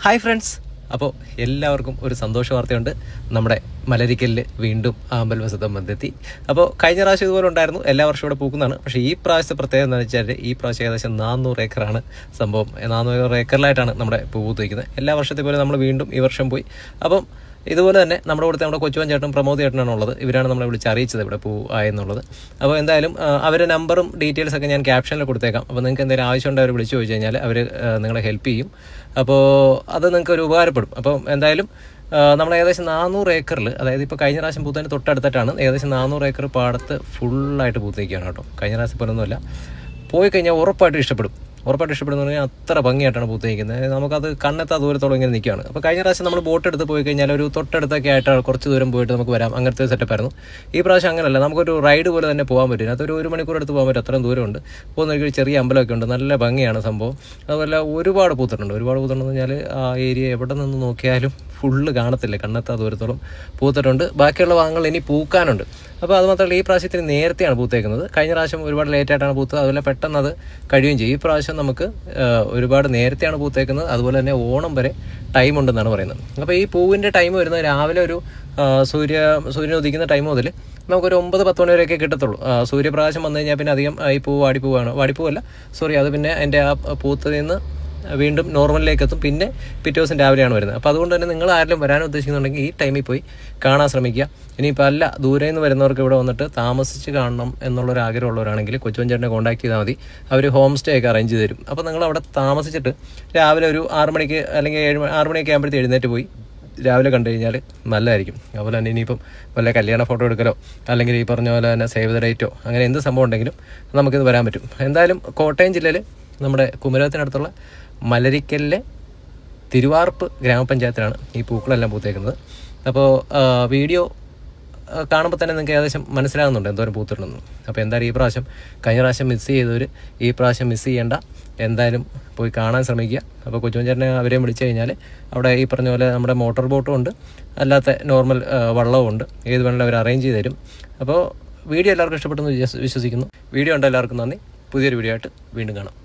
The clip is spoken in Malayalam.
ഹായ് ഫ്രണ്ട്സ്, അപ്പോൾ എല്ലാവർക്കും ഒരു സന്തോഷ വാർത്തയുണ്ട്. നമ്മുടെ മലരിക്കലിൽ വീണ്ടും ആമ്പൽ വസന്തം വന്നെത്തി. അപ്പോൾ കഴിഞ്ഞ പ്രാവശ്യം ഇതുപോലെ ഉണ്ടായിരുന്നു, എല്ലാ വർഷവും ഇവിടെ പൂക്കുന്നതാണ്. പക്ഷേ ഈ പ്രാവശ്യത്തെ പ്രത്യേകത എന്ന് വെച്ചാൽ ഈ പ്രാവശ്യം ഏകദേശം 400 ഏക്കറാണ് സംഭവം. 400 ഏക്കറിലായിട്ടാണ് നമ്മുടെ പൂ പൂത്തിരിക്കുന്നത്. എല്ലാ വർഷത്തെ പോലെ നമ്മൾ വീണ്ടും ഈ വർഷം പോയി. അപ്പം ഇതുപോലെ തന്നെ നമ്മുടെ കൂടെ നമ്മുടെ കൊച്ചുവൻ ചേട്ടനും പ്രമോദ് ചേട്ടനാണ് ഉള്ളത്. ഇവരാണ് നമ്മളെ വിളിച്ച് അറിയിച്ചത് ഇവിടെ പൂ ആയെന്നുള്ളത്. അപ്പോൾ എന്തായാലും അവരുടെ നമ്പറും ഡീറ്റെയിൽസൊക്കെ ഞാൻ ക്യാപ്ഷനിൽ കൊടുത്തേക്കാം. അപ്പോൾ നിങ്ങൾക്ക് എന്തെങ്കിലും ആവശ്യമുണ്ട് അവർ വിളിച്ചു ചോദിച്ചു കഴിഞ്ഞാൽ അവർ നിങ്ങളെ ഹെൽപ്പ് ചെയ്യും. അപ്പോൾ അത് നിങ്ങൾക്ക് ഒരു ഉപകാരപ്പെടും. അപ്പം എന്തായാലും നമ്മൾ ഏകദേശം 400 ഏക്കറിൽ, അതായത് ഇപ്പോൾ കഴിഞ്ഞ പ്രാവശ്യം പൂത്തതിന് തൊട്ടടുത്തിട്ടാണ്, ഏകദേശം 400 ഏക്കർ പാടത്ത് ഫുള്ളായിട്ട് പൂത്തേക്കാണ് കേട്ടോ. കഴിഞ്ഞ പ്രാവശ്യം പോലൊന്നുമല്ല. പോയി കഴിഞ്ഞാൽ ഉറപ്പായിട്ടും ഇഷ്ടപ്പെടും ഇഷ്ടപ്പെടുന്ന പറഞ്ഞാൽ അത്ര ഭംഗിയായിട്ടാണ് പൂത്തേക്കുന്നത്. നമുക്കത് കണ്ണെത്താ ദൂരത്തോളം ഇങ്ങനെ നിൽക്കുകയാണ്. അപ്പോൾ കഴിഞ്ഞ പ്രാവശ്യം നമ്മൾ ബോട്ട് എടുത്ത് പോയി കഴിഞ്ഞാൽ ഒരു തൊട്ടടുത്തൊക്കെ ആയിട്ട് കുറച്ച് ദൂരം പോയിട്ട് നമുക്ക് വരാം, അങ്ങനത്തെ സെറ്റപ്പായിരുന്നു. ഈ പ്രാവശ്യം അങ്ങനെയല്ല, നമുക്കൊരു റൈഡ് പോലെ തന്നെ പോകാൻ പറ്റും. അതൊരു 1 മണിക്കൂർ എടുത്ത് പോകാൻ പറ്റും, അത്രയും ദൂരമുണ്ട്. പോകുന്ന ഒരു ചെറിയ അമ്പലമൊക്കെ ഉണ്ട്, നല്ല ഭംഗിയാണ് സംഭവം. അതുപോലെ ഒരുപാട് പൂത്തിട്ടുണ്ടെന്ന് പറഞ്ഞാൽ ആ ഏരിയ എവിടെ നിന്ന് നോക്കിയാലും ഫുള്ള് കാണത്തില്ല, കണ്ണെത്താ ദൂരത്തോളം പൂത്തിട്ടുണ്ട്. ബാക്കിയുള്ള ഭാഗങ്ങൾ ഇനി പൂക്കാനുണ്ട്. അപ്പോൾ അത് മാത്രമല്ല, ഈ പ്രാവശ്യത്തിന് നേരത്തെയാണ് പൂത്തേക്കുന്നത്. കഴിഞ്ഞ പ്രാവശ്യം ഒരുപാട് ലേറ്റായിട്ടാണ് പൂത്തത്, അതുപോലെ പെട്ടെന്ന് അത് കഴിയുകയും ചെയ്യും. ഈ പ്രാവശ്യം നമുക്ക് ഒരുപാട് നേരത്തെയാണ് പൂത്തേക്കുന്നത്. അതുപോലെ തന്നെ ഓണം വരെ ടൈം ഉണ്ടെന്നാണ് പറയുന്നത്. അപ്പോൾ ഈ പൂവിൻ്റെ ടൈം വരുന്നത് രാവിലെ ഒരു സൂര്യൻ ഉദിക്കുന്ന ടൈം മുതൽ നമുക്കൊരു 9-10 മണി വരെയൊക്കെ കിട്ടത്തുള്ളൂ. സൂര്യപ്രകാശം വന്നു കഴിഞ്ഞാൽ പിന്നെ അധികം ഈ പൂ വാടിപ്പൂവല്ല, അത് പിന്നെ അതിൻ്റെ ആ പൂത്തതിൽ നിന്ന് വീണ്ടും നോർമലിലേക്ക് എത്തും. പിന്നെ പിറ്റേ ദിവസം രാവിലെയാണ് വരുന്നത്. അപ്പോൾ അതുകൊണ്ട് തന്നെ നിങ്ങൾ ആരെങ്കിലും വരാൻ ഉദ്ദേശിക്കുന്നുണ്ടെങ്കിൽ ഈ ടൈമിൽ പോയി കാണാൻ ശ്രമിക്കുക. ഇനിയിപ്പോൾ അല്ല, ദൂരെ നിന്ന് വരുന്നവർക്ക് ഇവിടെ വന്നിട്ട് താമസിച്ച് കാണണം എന്നുള്ളൊരു ആഗ്രഹമുള്ളവരാണെങ്കിൽ കൊച്ചുവൻ ചേട്ടനെ കോൺടാക്ട് ചെയ്താൽ മതി. അവർ ഹോം സ്റ്റേ ഒക്കെ അറേഞ്ച് ചെയ്ത് തരും. അപ്പോൾ നിങ്ങൾ അവിടെ താമസിച്ചിട്ട് രാവിലെ ഒരു 6 മണിക്ക് അല്ലെങ്കിൽ 6 മണിയൊക്കെ ആകുമ്പോഴത്തേക്ക് എഴുന്നേറ്റ് പോയി രാവിലെ കണ്ടു കഴിഞ്ഞാൽ നല്ലതായിരിക്കും. അതുപോലെ തന്നെ ഇനിയിപ്പം വല്ല കല്യാണ ഫോട്ടോ എടുക്കലോ അല്ലെങ്കിൽ ഈ പറഞ്ഞ പോലെ തന്നെ സേവ് ദ ഡേറ്റോ അങ്ങനെ എന്ത് സംഭവം ഉണ്ടെങ്കിലും നമുക്കിത് വരാൻ പറ്റും. എന്തായാലും കോട്ടയം ജില്ലയിൽ നമ്മുടെ കുമരകത്തിനടുത്തുള്ള മലരിക്കലിലെ തിരുവാർപ്പ് ഗ്രാമപഞ്ചായത്തിലാണ് ഈ പൂക്കളെല്ലാം പൂത്തേക്കുന്നത്. അപ്പോൾ വീഡിയോ കാണുമ്പോൾ തന്നെ നിങ്ങൾക്ക് ഏകദേശം മനസ്സിലാകുന്നുണ്ട് എന്തോരം പൂത്തിട്ടുണ്ടെന്ന്. അപ്പോൾ എന്തായാലും ഈ പ്രാവശ്യം കഴിഞ്ഞ പ്രാവശ്യം മിസ് ചെയ്തവർ ഈ പ്രാവശ്യം മിസ് ചെയ്യേണ്ട, എന്തായാലും പോയി കാണാൻ ശ്രമിക്കുക. അപ്പോൾ കൊച്ചുവൻ ചേട്ടനെ അവരെയും വിളിച്ചു കഴിഞ്ഞാൽ അവിടെ ഈ പറഞ്ഞ പോലെ നമ്മുടെ മോട്ടോർ ബോട്ടും ഉണ്ട്, അല്ലാത്ത നോർമൽ വള്ളവും ഉണ്ട്. ഏത് വേണമെങ്കിലും അവർ അറേഞ്ച് ചെയ്ത് തരും. അപ്പോൾ വീഡിയോ എല്ലാവർക്കും ഇഷ്ടപ്പെട്ടെന്ന് വിശ്വസിക്കുന്നു. വീഡിയോ ഉണ്ട്, എല്ലാവർക്കും നന്ദി. പുതിയൊരു വീഡിയോ ആയിട്ട് വീണ്ടും കാണാം.